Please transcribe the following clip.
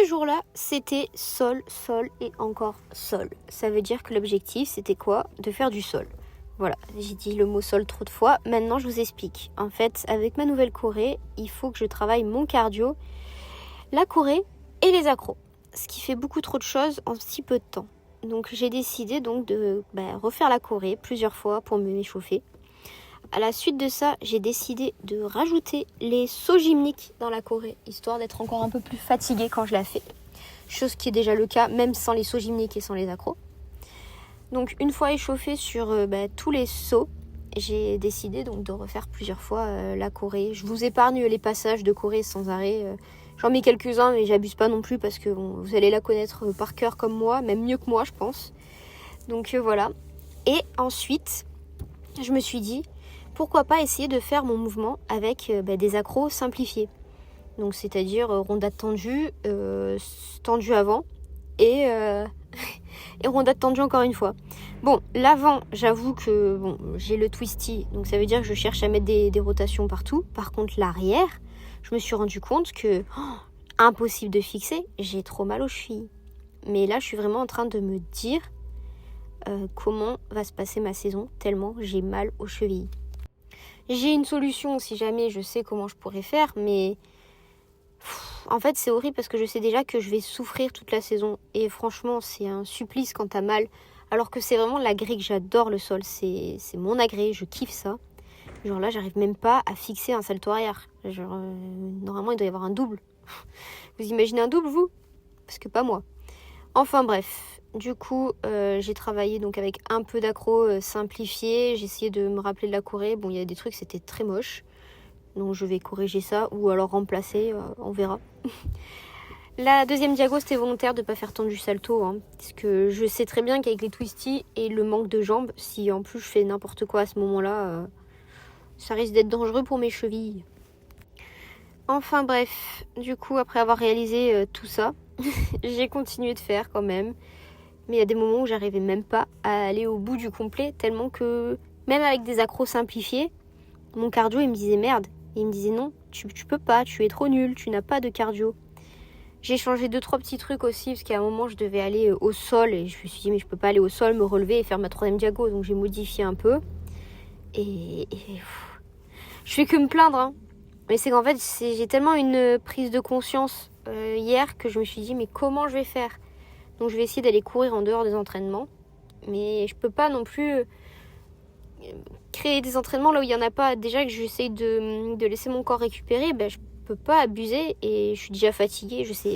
jour-là, c'était sol, sol et encore sol. Ça veut dire que l'objectif, c'était quoi? De faire du sol. Voilà, j'ai dit le mot sol trop de fois. Maintenant, je vous explique. En fait, avec ma nouvelle Corée, il faut que je travaille mon cardio, la Corée et les accros. Ce qui fait beaucoup trop de choses en si peu de temps. Donc, j'ai décidé de refaire la Corée plusieurs fois pour me m'échauffer. À la suite de ça, j'ai décidé de rajouter les sauts gymniques dans la Corée, histoire d'être encore un peu plus fatiguée quand je la fais. Chose qui est déjà le cas, même sans les sauts gymniques et sans les accros. Donc une fois échauffée sur tous les sauts, j'ai décidé donc de refaire plusieurs fois la Corée. Je vous épargne les passages de Corée sans arrêt. J'en mets quelques-uns, mais j'abuse pas non plus parce que vous allez la connaître par cœur comme moi, même mieux que moi je pense. Donc voilà. Et ensuite, je me suis dit, pourquoi pas essayer de faire mon mouvement avec des accros simplifiés. Donc c'est-à-dire rondade tendue, tendue avant et, et rondade tendue encore une fois. Bon, l'avant, j'avoue que j'ai le twisty, donc ça veut dire que je cherche à mettre des rotations partout. Par contre l'arrière, je me suis rendu compte que impossible de fixer, j'ai trop mal aux chevilles. Mais là je suis vraiment en train de me dire comment va se passer ma saison, tellement j'ai mal aux chevilles. J'ai une solution si jamais je sais comment je pourrais faire, mais en fait c'est horrible parce que je sais déjà que je vais souffrir toute la saison. Et franchement c'est un supplice quand t'as mal. Alors que c'est vraiment l'agré que j'adore, le sol. C'est mon agré, je kiffe ça. Genre là j'arrive même pas à fixer un salto arrière. Genre normalement il doit y avoir un double. Vous imaginez un double vous? Parce que pas moi. Enfin bref. Du coup, j'ai travaillé donc avec un peu d'accro simplifié. J'ai essayé de me rappeler de la Corée. Bon, il y a des trucs, c'était très moche. Donc je vais corriger ça ou alors remplacer, on verra. La deuxième diago, c'était volontaire de ne pas faire tendu salto. Parce que je sais très bien qu'avec les twisties et le manque de jambes, si en plus je fais n'importe quoi à ce moment-là, ça risque d'être dangereux pour mes chevilles. Enfin bref, du coup, après avoir réalisé tout ça, j'ai continué de faire quand même. Mais il y a des moments où j'arrivais même pas à aller au bout du complet, tellement que même avec des accros simplifiés, mon cardio il me disait merde. Et il me disait non, tu peux pas, tu es trop nul, tu n'as pas de cardio. J'ai changé 2-3 petits trucs aussi, parce qu'à un moment je devais aller au sol, et je me suis dit mais je peux pas aller au sol, me relever et faire ma troisième diago, donc j'ai modifié un peu. Et je fais que me plaindre, Mais c'est qu'en fait j'ai tellement une prise de conscience hier que je me suis dit mais comment je vais faire? Donc je vais essayer d'aller courir en dehors des entraînements. Mais je peux pas non plus créer des entraînements là où il n'y en a pas. Déjà que j'essaye de laisser mon corps récupérer, je peux pas abuser et je suis déjà fatiguée. Je sais